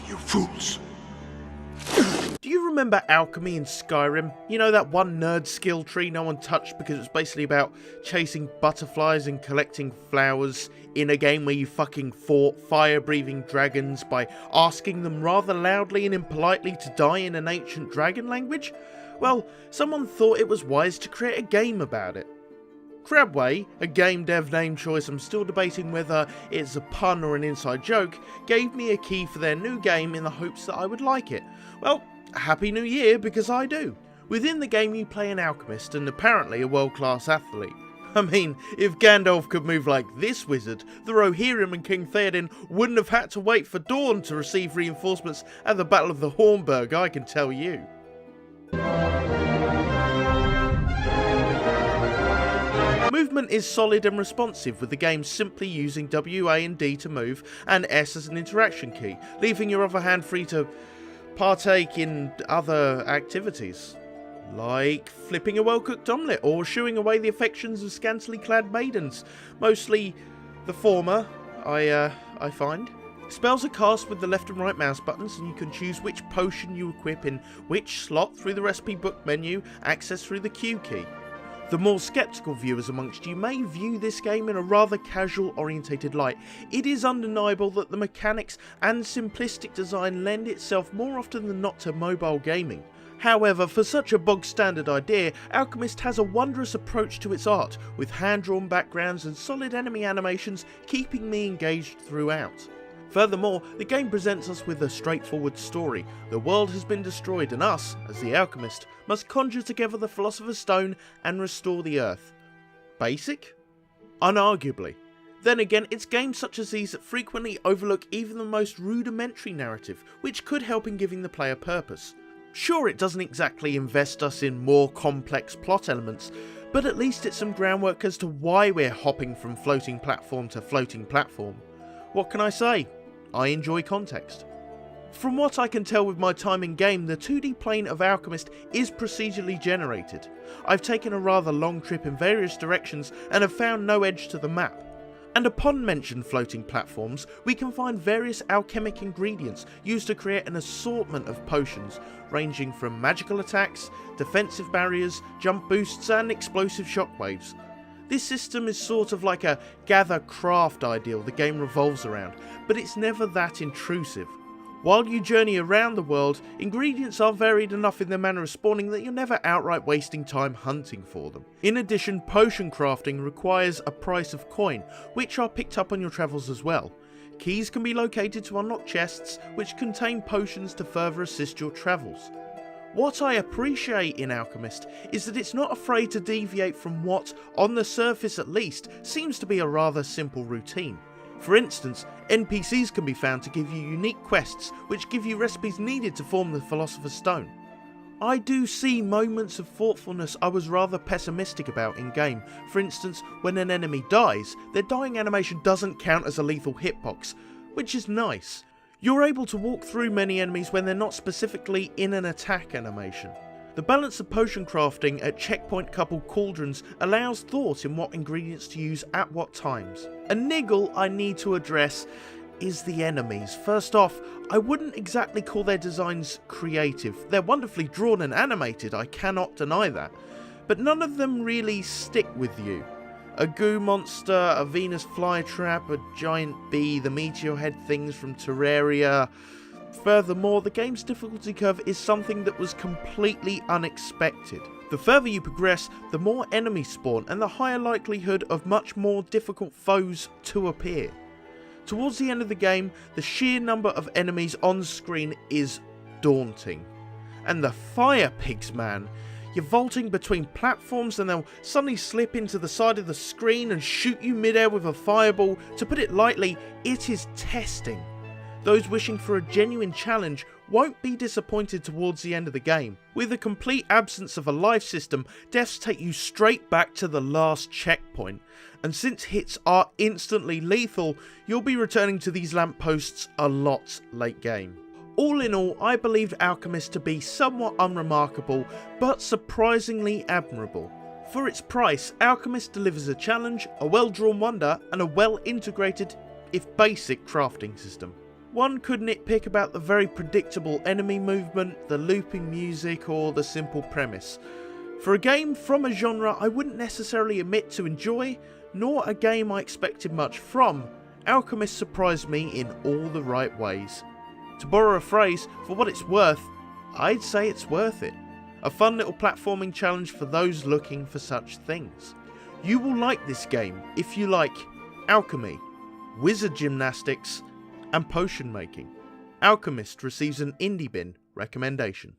you fools. Do you remember alchemy in Skyrim? You know, that one nerd skill tree no one touched because it was basically about chasing butterflies and collecting flowers in a game where you fucking fought fire-breathing dragons by asking them rather loudly and impolitely to die in an ancient dragon language? Well, someone thought it was wise to create a game about it. Crabway, a game dev name choice I'm still debating whether it's a pun or an inside joke, gave me a key for their new game in the hopes that I would like it. Well, Happy New Year, because I do. Within the game you play an alchemist and apparently a world-class athlete. I mean, if Gandalf could move like this wizard, the Rohirrim and King Theoden wouldn't have had to wait for dawn to receive reinforcements at the Battle of the Hornburg, I can tell you. Movement is solid and responsive, with the game simply using W, A and D to move and S as an interaction key, leaving your other hand free to partake in other activities, like flipping a well-cooked omelette or shooing away the affections of scantily clad maidens. Mostly the former, I find. Spells are cast with the left and right mouse buttons, and you can choose which potion you equip in which slot through the recipe book menu, accessed through the Q key. The more sceptical viewers amongst you may view this game in a rather casual orientated light. It is undeniable that the mechanics and simplistic design lend itself more often than not to mobile gaming. However, for such a bog standard idea, Alchemist has a wondrous approach to its art, with hand-drawn backgrounds and solid enemy animations keeping me engaged throughout. Furthermore, the game presents us with a straightforward story. The world has been destroyed and us, as the Alchemist, must conjure together the Philosopher's Stone and restore the Earth. Basic? Unarguably. Then again, it's games such as these that frequently overlook even the most rudimentary narrative, which could help in giving the player purpose. Sure, it doesn't exactly invest us in more complex plot elements, but at least it's some groundwork as to why we're hopping from floating platform to floating platform. What can I say? I enjoy context. From what I can tell with my time in game, the 2D plane of Alchemist is procedurally generated. I've taken a rather long trip in various directions and have found no edge to the map. And upon mentioned floating platforms, we can find various alchemic ingredients used to create an assortment of potions, ranging from magical attacks, defensive barriers, jump boosts and explosive shockwaves. This system is sort of like a gather-craft ideal the game revolves around, but it's never that intrusive. While you journey around the world, ingredients are varied enough in their manner of spawning that you're never outright wasting time hunting for them. In addition, potion crafting requires a price of coin, which are picked up on your travels as well. Keys can be located to unlock chests, which contain potions to further assist your travels. What I appreciate in Alchemist is that it's not afraid to deviate from what, on the surface at least, seems to be a rather simple routine. For instance, NPCs can be found to give you unique quests which give you recipes needed to form the Philosopher's Stone. I do see moments of thoughtfulness I was rather pessimistic about in game. For instance, when an enemy dies, their dying animation doesn't count as a lethal hitbox, which is nice. You're able to walk through many enemies when they're not specifically in an attack animation. The balance of potion crafting at checkpoint coupled cauldrons allows thought in what ingredients to use at what times. A niggle I need to address is the enemies. First off, I wouldn't exactly call their designs creative. They're wonderfully drawn and animated, I cannot deny that, but none of them really stick with you. A goo monster, a Venus flytrap, a giant bee, the meteor head things from Terraria. Furthermore, the game's difficulty curve is something that was completely unexpected. The further you progress, the more enemies spawn and the higher likelihood of much more difficult foes to appear. Towards the end of the game, the sheer number of enemies on screen is daunting. And the fire pigs, man. You're vaulting between platforms and they'll suddenly slip into the side of the screen and shoot you midair with a fireball. To put it lightly, it is testing. Those wishing for a genuine challenge won't be disappointed towards the end of the game. With a complete absence of a life system, deaths take you straight back to the last checkpoint. And since hits are instantly lethal, you'll be returning to these lampposts a lot late game. All in all, I believed Alchemist to be somewhat unremarkable, but surprisingly admirable. For its price, Alchemist delivers a challenge, a well-drawn wonder, and a well-integrated, if basic, crafting system. One could nitpick about the very predictable enemy movement, the looping music, or the simple premise. For a game from a genre I wouldn't necessarily admit to enjoy, nor a game I expected much from, Alchemist surprised me in all the right ways. To borrow a phrase, for what it's worth, I'd say it's worth it. A fun little platforming challenge for those looking for such things. You will like this game if you like alchemy, wizard gymnastics, and potion making. Alchemist receives an Indie Bin recommendation.